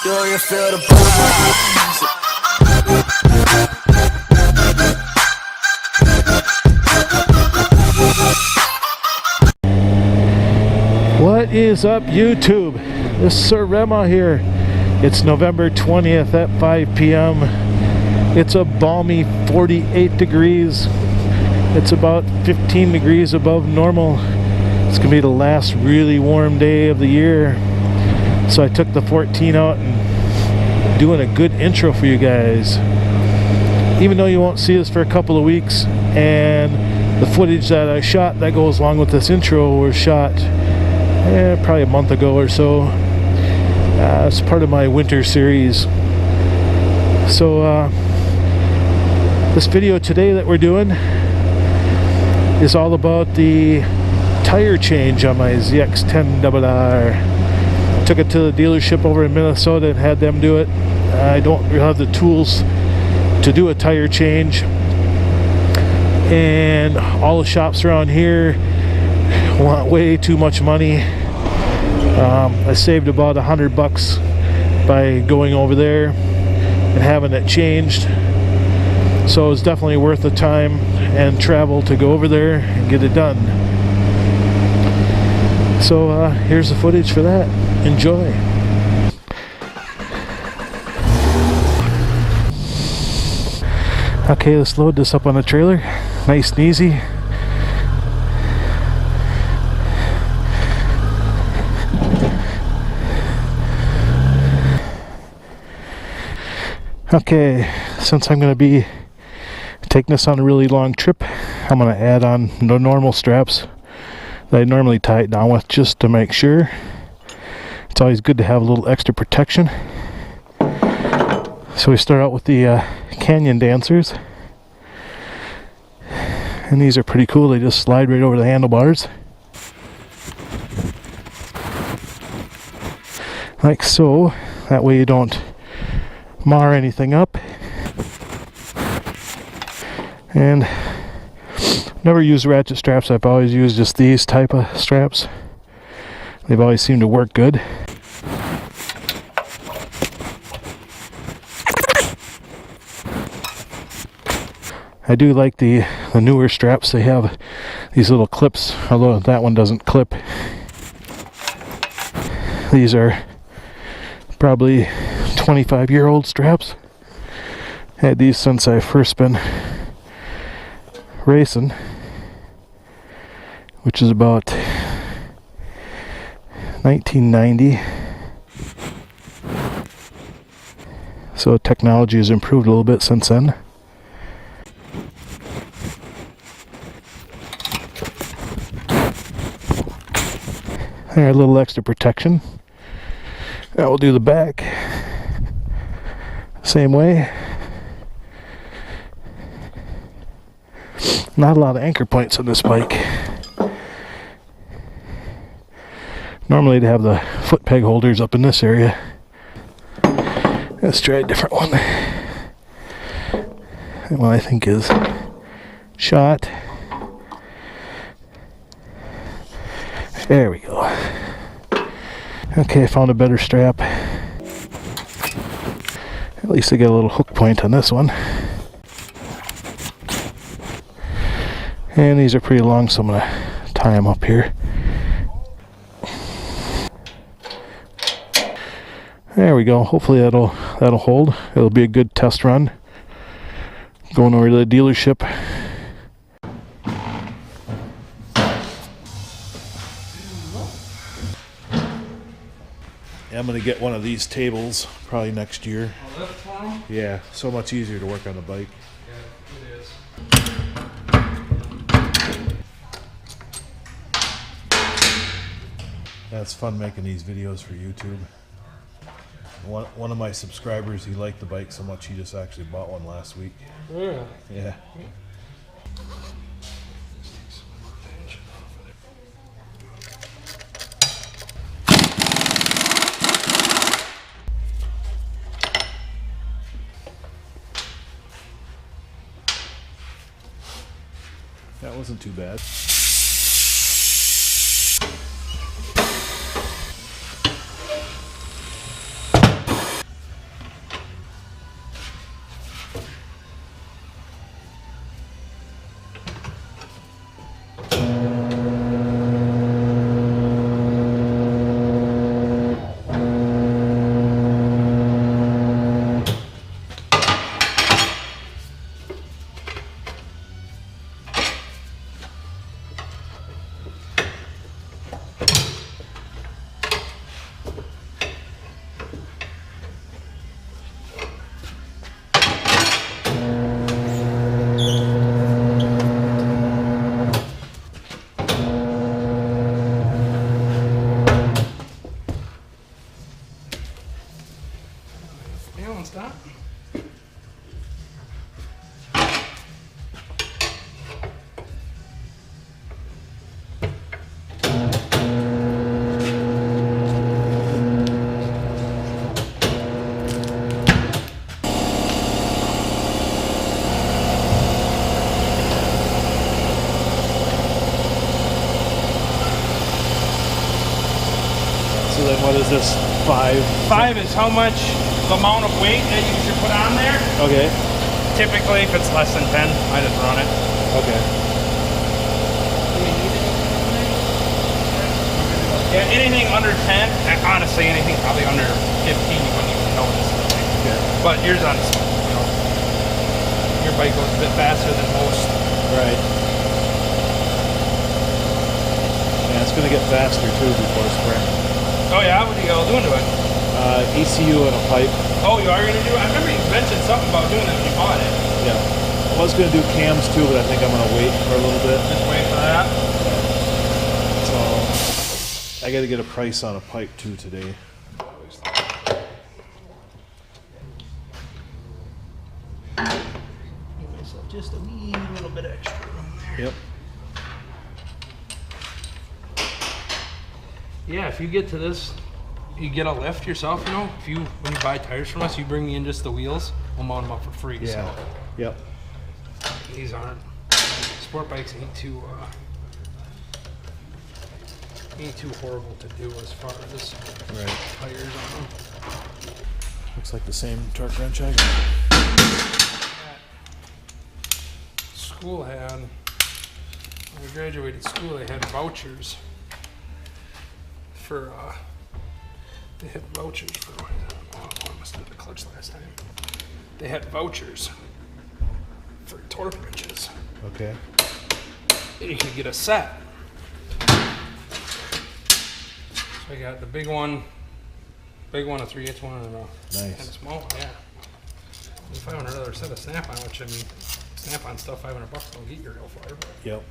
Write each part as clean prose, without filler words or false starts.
Do you feel the vibes? What is up, YouTube? This is Sir Rema here. It's November 20th at 5 p.m. It's a balmy 48 degrees. It's about 15 degrees above normal. It's gonna be the last really warm day of the year. So I took the 14 out and doing a good intro for you guys. Even though you won't see this for a couple of weeks, and the footage that I shot that goes along with this intro was shot probably a month ago or so. It's part of my winter series. So this video today that we're doing is all about the tire change on my ZX10RR. Took it to the dealership over in Minnesota and had them do it. I don't really have the tools to do a tire change, and all the shops around here want way too much money. I saved about $100 by going over there and having it changed, so it's definitely worth the time and travel to go over there and get it done. So here's the footage for that. Enjoy. Okay, let's load this up on the trailer. Nice and easy. Okay, since I'm going to be taking this on a really long trip, I'm going to add on the normal straps that I normally tie it down with, just to make sure. It's always good to have a little extra protection. So we start out with the Canyon Dancers, and these are pretty cool. They just slide right over the handlebars like so. That way you don't mar anything up. And never use ratchet straps. I've always used just these type of straps. They've always seemed to work good. I do like the newer straps. They have these little clips, although that one doesn't clip. These are probably 25-year-old straps. Had these since I first been racing, which is about 1990. So technology has improved a little bit since then. There, a little extra protection. That will do the back. Same way. Not a lot of anchor points on this bike. Normally they have the foot peg holders up in this area. Let's try a different one. That one I think is shot. There we go. Okay, I found a better strap. At least I got a little hook point on this one. And these are pretty long, so I'm going to tie them up here. There we go. Hopefully that'll hold. It'll be a good test run. Going over to the dealership. I'm going to get one of these tables probably next year. Yeah, so much easier to work on the bike. Yeah, it is. That's fun making these videos for YouTube. One of my subscribers, he liked the bike so much he just actually bought one last week. Really? Yeah. That wasn't too bad. Yeah, won't stop. So then what is this, 5? 5 is how much the amount of weight that you should put on there. Okay. Typically, if it's less than 10, I just run it. Okay. Yeah, anything under 10, and honestly, anything probably under 15, you wouldn't even notice. Okay. But yours on, you know, your bike goes a bit faster than most. Right. Yeah, it's gonna get faster too before spring. Oh yeah, what are you all doing to it? ECU and a pipe. Oh, you are gonna do it? I remember you mentioned something about doing that when you bought it. Yeah. I was gonna do cams too, but I think I'm gonna wait for a little bit. Just wait for that. So I gotta get a price on a pipe too today. Give myself just a wee little bit extra room there. Yep. Yeah, if you get to this, you get a lift yourself, you know. When you buy tires from us, you bring in just the wheels, we'll mount them up for free. Yeah. So Yep. these aren't, sport bikes ain't too horrible to do as far as Right. tires on them. Looks like the same torque wrench I got. School had, when we graduated school, they had vouchers for, they had vouchers for, oh, I must have did the clutch last time. They had vouchers for torque wrenches. Okay. And you could get a set. So I got the big one, a 3/8 one, and a Nice. small one, yeah. If I want another set of Snap-on, which I mean, Snap-on stuff, $500 don't get you real far. Yep.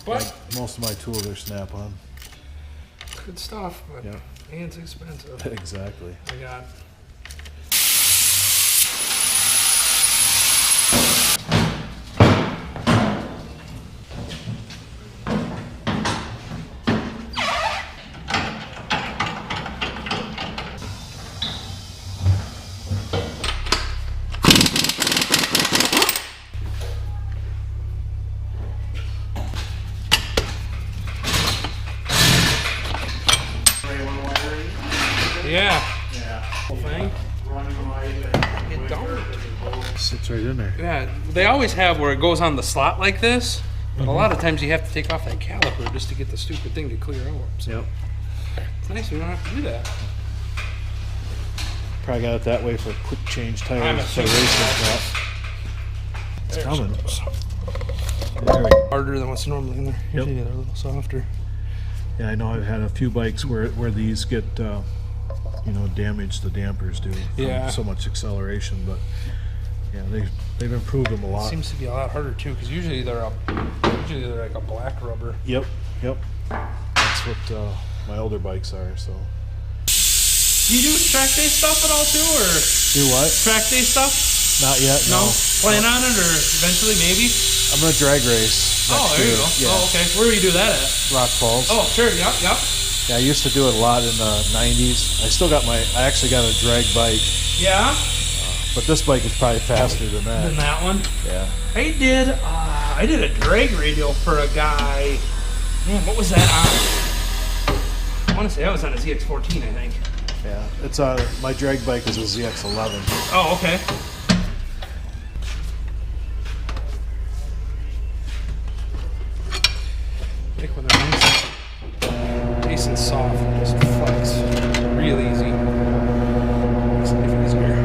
But Yeah, most of my tools are Snap-on. good stuff, but Yeah. and it's expensive. Exactly. I got yeah. Whole thing. It don't. Sits right in there. Yeah, they always have where it goes on the slot like this, but a lot of times you have to take off that caliper just to get the stupid thing to clear out. So Yep. it's nice we don't have to do that. Probably got it that way for quick change I'm tires for assuming racing. Yeah. It's There coming. it goes. There we go. Harder than what's normally in there. Yep. Usually they're a little softer. Yeah, I know I've had a few bikes where these get damaged. The dampers do. From Yeah. so much acceleration, but yeah, they've improved them a It lot. seems to be a lot harder too, because usually they're like a black rubber. Yep. That's what my older bikes are. So. Do you do track day stuff at all too, or Do what? track day stuff? Not yet. No. Plan on it, or eventually maybe? I'm gonna drag race. Oh, next there you year. go. Yeah. Oh, okay. Where do you do that at? Rock Falls. Oh, sure. Yep. Yeah, I used to do it a lot in the 90s. I actually got a drag bike, Yeah. but this bike is probably faster than Than that. that one. Yeah. I did a drag radial for a guy. Man, what was that on? I want to say that was on a ZX14, I think. Yeah. It's my drag bike is a ZX11. Oh, okay. Like when they're nice and soft, and just flex real easy. Makes life easier.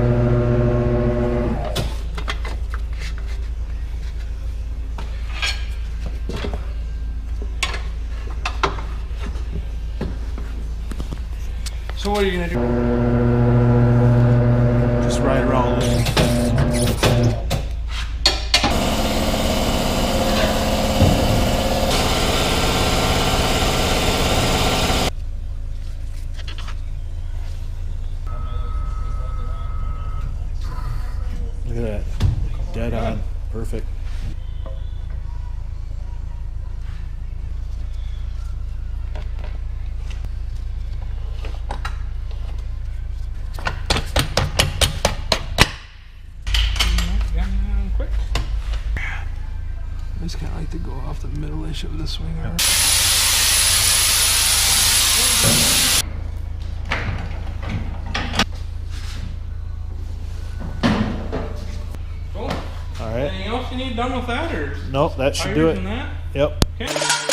So what are you gonna do? Just ride around with it. Look at that. Dead on. Perfect. Quick. I just kind of like to go off the middle-ish of the swing arm. All right. Anything else you need done with that, or Nope, that should do higher it. than that? Yep. Okay.